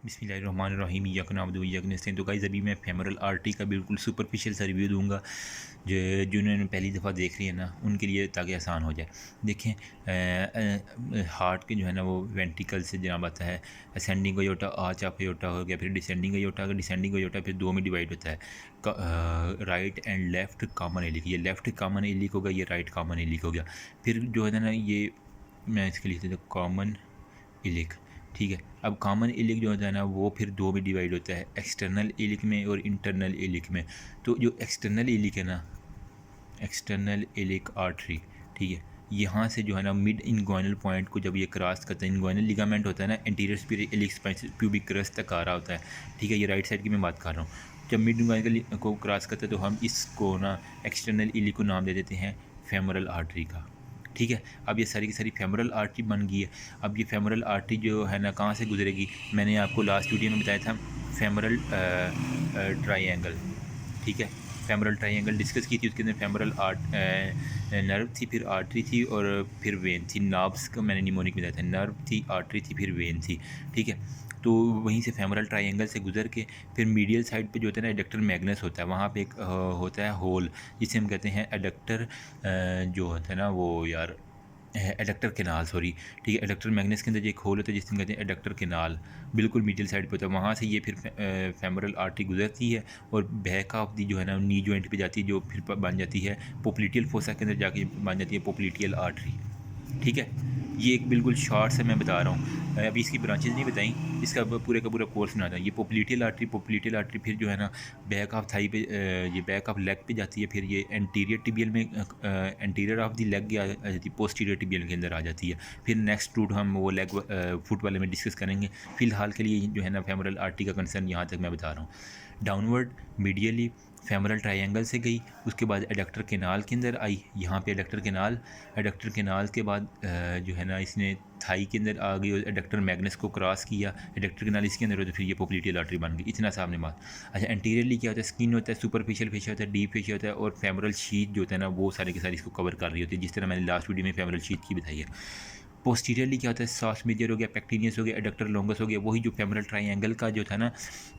बिस्मिल्लाहिर्रहमानिर्रहीम यकनाबदु यकनस्तईन। तो गाइस अभी मैं फेमरल आर्टरी का बिल्कुल सुपरफिशियल सा रिव्यू दूंगा जो जिन्होंने पहली दफ़ा देख रही है ना उनके लिए, ताकि आसान हो जाए। देखें, हार्ट के जो है ना वो वेंट्रिकल से जनाब आता है ascending iota, arch of iota हो गया, फिर डिसेंडिंग अयोटा, अगर डिसेंडिंग अयोटा फिर दो में डिवाइड होता है, राइट एंड लेफ़्ट कॉमन एलिक। ये लेफ़्ट कॉमन एलिक होगा, ये राइट कॉमन एलिक हो गया। फिर जो है ना ये मैं इसके लिख देता हूँ कॉमन इलिक। ठीक है, अब कॉमन इलिक जो होता है ना वो फिर दो में डिवाइड होता है, एक्सटर्नल इलिक में और इंटरनल इलिक में। तो जो एक्सटर्नल इलिक है ना, एक्सटर्नल इलिक आर्टरी, ठीक है, यहाँ से जो है ना मिड इनग्वाइनल पॉइंट को जब ये क्रॉस करता है, इनग्वाइनल लिगामेंट होता है ना anterior superior iliac spine pubic crust तक आ रहा होता है। ठीक है, ये राइट साइड की मैं बात कर रहा हूँ। जब मिड इनग्वाइनल को क्रॉस करता है तो हम इसको ना एक्सटर्नल इलिक को नाम दे देते हैं फेमरल आर्टरी का। ठीक है, अब ये सारी की सारी फेमरल आर्टरी बन गई है। अब ये फेमरल आर्टरी जो है ना कहाँ से गुजरेगी, मैंने आपको लास्ट वीडियो में बताया था फेमरल ट्रायंगल। ठीक है, फेमरल ट्रायंगल डिस्कस की थी, उसके अंदर फेमरल नर्व थी, फिर आर्टरी थी और फिर वेन थी। नार्व्स का मैंने निमोनिक बताया था, नर्व थी, आर्टरी थी, फिर वेन थी। ठीक है, तो वहीं से फेमरल ट्रायंगल से गुजर के फिर मीडियल साइड पे जो होता है ना एडक्टर मैग्नस होता है, वहाँ पे एक होता है होल जिसे हम कहते हैं एडक्टर, जो होता है ना वो यार एडक्टर केनाल, सॉरी। ठीक है, एडक्टर मैग्नस के अंदर जो एक होल होता है जिसे हम कहते हैं एडक्टर केनाल, बिल्कुल मीडियल साइड पे होता है। वहाँ से ये फिर फेमरल आर्टरी गुजरती है और बैक ऑफ दी जो है ना नी जॉइंट पे जाती है, जो फिर बन जाती है पोप्लिटियल फोसा के अंदर जाके बन जाती है पोप्लिटियल आर्टरी। ठीक है, ये एक बिल्कुल शॉर्ट से मैं बता रहा हूँ, अभी इसकी ब्रांचेज नहीं बताई, इसका पूरे का पूरा कोर्स बनाता है। ये पोप्लिटियल आर्टरी फिर जो है ना बैक ऑफ थाई पे, ये बैक ऑफ लेग पे जाती है, फिर ये एंटीरियर टिबियल में, एंटीरियर ऑफ दी लेग आ जाती है, पोस्टीरियर टिबियल के अंदर आ जाती है। फिर नेक्स्ट रूट हम वो लेग फुट वाले में डिस्कस करेंगे। फ़िलहाल के लिए जो है ना फेमरल आर्टरी का कंसर्न यहाँ तक मैं बता रहा हूँ। डाउनवर्ड मीडियली फेमरल ट्रायंगल से गई, उसके बाद एडक्टर केनाल के अंदर आई, यहाँ पे एडक्टर केनाल के बाद जो है ना इसने थाई के अंदर आ गई और एडक्टर मैग्नस को क्रॉस किया, एडक्टर केनाल इसके अंदर होता है, फिर ये पोप्लिटियल आर्टरी बन गई। इतना सामने बात। अच्छा, एंटीरियरली क्या होता है, स्किन होता है, सुपरफिशियल फेशिया होता है, डीप फेशिया होता है और फेमरल शीथ जो होता है ना वो सारे के सारे इसको कवर कर रही होती है, जिस तरह मैंने लास्ट वीडियो में फेमरल शीथ की बताई है। पोस्टीरियरली क्या होता है, सॉस मेजर हो गया, पेक्टिनियस हो गया, एडक्टर लॉन्गस हो गया, वही जो फेमरल ट्रायंगल का जो था ना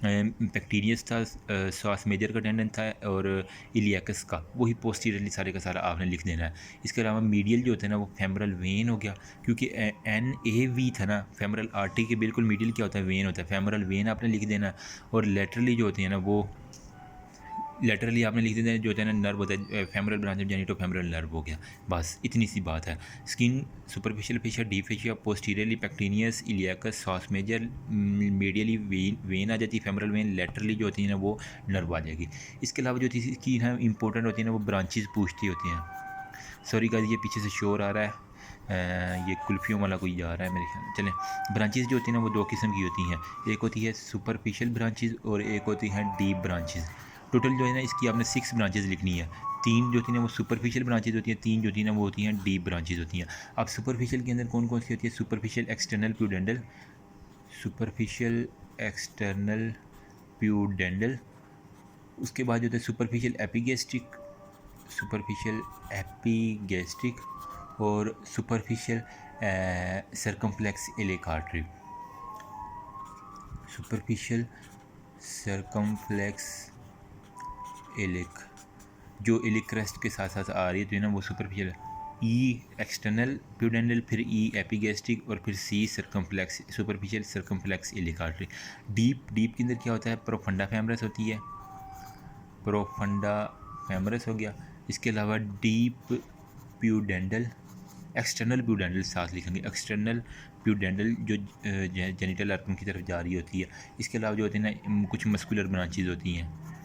पेक्टिनियस था, सॉस मेजर का टेंडन था और इलियाकस का, वही पोस्टीरियरली सारे का सारा आपने लिख देना है। इसके अलावा मीडियल जो होता है ना वो फेमरल वेन हो गया, क्योंकि एन ए वी था ना फेमरल आर्टरी के बिल्कुल मीडियल क्या होता है, वेन होता है, फेमरल वेन आपने लिख देना। और लेटरली जो होती है ना वो लेटरली आपने लिख देना जो होता है ना नर्व होता है, femoral branch of genito femoral nerve हो गया। बस इतनी सी बात है। Skin superficial fascia, deep fascia, posteriorly pectineus, iliacus, psoas major, medially vein आ जाती है फेमरल वेन, लेटरली जो होती है ना वो नर्व आ जाएगी। इसके अलावा जो इसकी है इंपॉर्टेंट होती है ना वो ब्रांचेस पूछती होती हैं। सॉरी गाइस, ये पीछे से शोर आ रहा है, ये कुल्फियों वाला कोई जा रहा है मेरे ख्याल। चलें, ब्रांचेस जो होती हैं ना वो दो किस्म की होती हैं, एक होती है सुपरफिशियल ब्रांचेस और एक होती हैं डीप ब्रांचेस। टोटल जो है ना इसकी आपने 6 ब्रांचेस लिखनी है। 3 जो होती हैं वो सुपरफिशियल ब्रांचेज होती हैं, 3 जो होती हैं ना वो होती हैं डीप ब्रांचेज होती हैं। अब सुपरफिशियल के अंदर कौन कौन सी होती है, सुपरफिशियल एक्सटर्नल प्यूडेंडल, सुपरफिशियल एक्सटर्नल प्यूडेंडल, उसके बाद जो होता है सुपरफिशियल एपिगेस्ट्रिक, सुपरफिशियल एपिगेस्ट्रिक और superficial circumflex iliac artery, superficial circumflex iliac जो इलिक क्रस्ट के साथ साथ आ रही है तो ना वो सुपरफिशियल, ई एक्सटर्नल प्यूडेंडल, फिर ई एपिगेस्ट्रिक और फिर C circumflex, superficial circumflex iliac artery. Deep के अंदर क्या होता है, प्रोफंडा फेमरस होती है, प्रोफंडा फेमरस हो गया। इसके अलावा डीप प्यूडेंडल, एक्सटर्नल प्यूडेंडल साथ लिखेंगे, एक्सटर्नल प्यूडेंडल जो जेनिटल आर्गन की तरफ जा रही होती है। इसके अलावा जो होती है ना कुछ मस्कुलर ब्रांचेज होती हैं।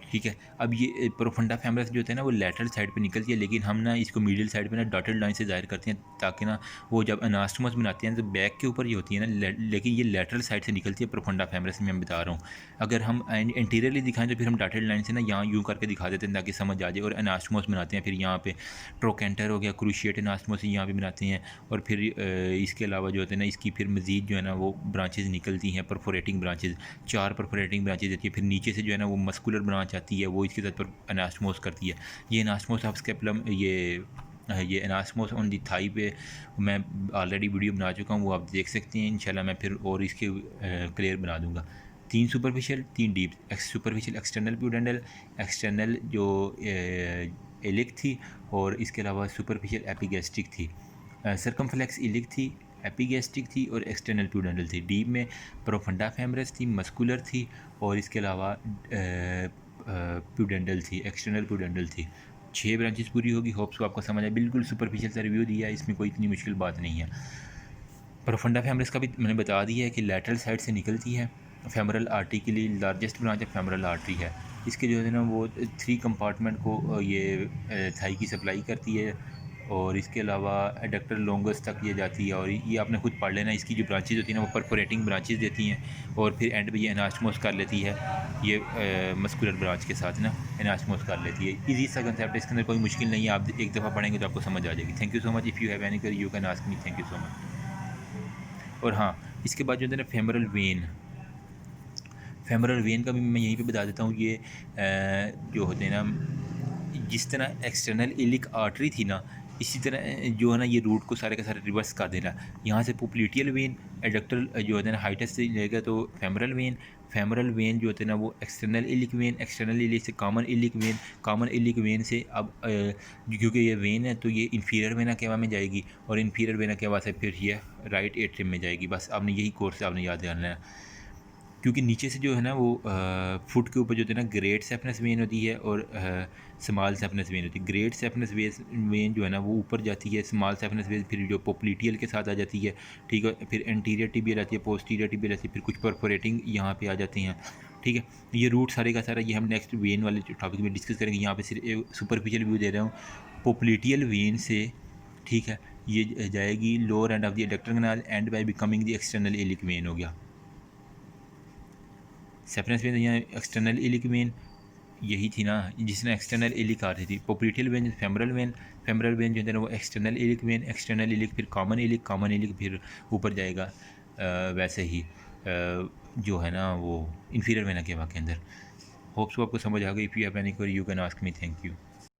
ठीक है, अब ये प्रोफंडा फेमरस जो होता है ना वो लेटरल साइड पे निकलती है, लेकिन हम ना इसको मीडियल साइड पे ना डॉटेड लाइन से जाहिर करते हैं, ताकि ना वो जब अनास्टोमस बनाते हैं तो बैक के ऊपर ही होती है ना, लेकिन ये लेटरल साइड से निकलती है प्रोफंडा फेमरस में, मैं बता रहा हूँ। अगर हम इंटीरियरली दिखाएं तो फिर हम डॉटेड लाइन से ना यहाँ यूँ करके दिखा देते हैं ताकि समझ आ जाए, और अनास्टोमस बनाते हैं, फिर यहाँ पे ट्रोकेंटर हो गया, क्रूशिएट अनास्टोमस यहाँ पे बनाते हैं। और फिर इसके अलावा जो होते हैं ना इसकी फिर मज़ीद जो है ना वो ब्रांचेज निकलती हैं, परफोरेटिंग ब्रांचेज, 4 परफोरेटिंग ब्रांचेज होती है। फिर नीचे से जो है ना वो मस्कुलर ब्रांच आती है, वो इसके साथ पर अनास्टोमोस करती है। ये अनास्टोमोस ऑफ स्केपुलम, ये ये एनास्मोस ऑन दी थाई पे मैं ऑलरेडी वीडियो बना चुका हूँ, वो आप देख सकते हैं। इंशाल्लाह मैं फिर और इसके क्लियर बना दूँगा। 3 superficial 3 deep. Superficial external प्यूडेंटल, external जो इलिक थी, और इसके अलावा सुपरफिशियल एपिगैस्ट्रिक थी। सर्कमफ्लेक्स इलिक थी, एपिगैस्ट्रिक थी और एक्सटर्नल प्यूडेंटल थी। डीप में प्रोफंडा फेमरस थी, मस्कुलर थी, और इसके अलावा प्यूडेंटल थी, एक्सटर्नल प्यूडेंटल थी। 6 ब्रांचेस पूरी होगी। होप्स को आपको समझ आए। बिल्कुल सुपरफिशियल सा रिव्यू दिया है, इसमें कोई इतनी मुश्किल बात नहीं है। प्रोफंडा फेमरस का भी मैंने बता दिया है कि लैटरल साइड से निकलती है। फेमरल आर्टरी के लिए लार्जेस्ट ब्रांच है फेमरल आर्टरी है। इसके जो है ना वो 3 कंपार्टमेंट को ये थाई की सप्लाई करती है, और इसके अलावा एडक्टर लॉन्गस तक ये जाती है। और ये आपने खुद पढ़ लेना, इसकी जो ब्रांचेज होती हैं ना वो परफोरेटिंग ब्रांचेज देती हैं, और फिर एंड पे ये एनास्मोस कर लेती है, ये मस्कुलर ब्रांच के साथ ना एनास्मोस कर लेती है। इजी सा कंसेप्ट है, इसके अंदर कोई मुश्किल नहीं है। आप एक दफ़ा पढ़ेंगे तो आपको समझ आ जाएगी। Thank you so much. If you have any query you can ask me. Thank you so much. और हाँ, इसके बाद जो है ना फेमरल वेन, फेमरल वेन का भी मैं यहीं पे बता देता हूँ। ये जो होते हैं ना, जिस तरह एक्सटर्नल इलिक आर्टरी थी ना, इसी तरह जो है ना ये रूट को सारे का सारे रिवर्स कर देना। यहाँ से पोप्लिटियल वेन, एडक्टल जो होता है ना हाइटस से लेगा तो फेमरल वेन, फेमरल वेन जो होते हैं ना वो external iliac vein, external iliac से common iliac vein, common iliac vein से अब क्योंकि ये वेन है तो ये इन्फीरियर वेना केवा में जाएगी, और इन्फीरियर वेना केवा से फिर ये राइट एट्रियम में जाएगी। बस आपने यही कोर्स आपने याद करना है। क्योंकि नीचे से जो है ना वो फुट के ऊपर जो है ना ग्रेट सेफनेस वेन होती है और स्मॉल सेफनेस वेन होती है। ग्रेट सेफनेस वेन जो है ना वो ऊपर जाती है, स्मॉल सेफनेस वेन फिर जो पोप्लिटियल के साथ आ जाती है, ठीक है। फिर एंटीरियर टिबियल आती है, पोस्टीरियर टिबियल आती है, फिर कुछ परफोरेटिंग यहाँ पे आ जाते हैं, ठीक है। ये रूट सारे का सारा ये हम नेक्स्ट वेन वाले टॉपिक में डिस्कस करेंगे। यहाँ पे सिर्फ सुपरफिशियल व्यू दे रहा हूँ। पोप्लिटियल वेन से, ठीक है, ये जाएगी lower end of the adductor canal and by becoming the external iliac when हो गया। सेफनेस वेन यहाँ एक्सटर्नल इलिक वेन यही थी ना जिसने एक्सटर्नल इलिक आ रही थी। Popliteal when femoral when, femoral when जो है ना वो external iliac vein, external iliac फिर कॉमन इलिक, कॉमन इलिक फिर ऊपर जाएगा वैसे ही जो है ना वो इन्फीरियर वेना के अंदर। होप्स को आपको समझ आ गई। If you have any query you can ask me. Thank you.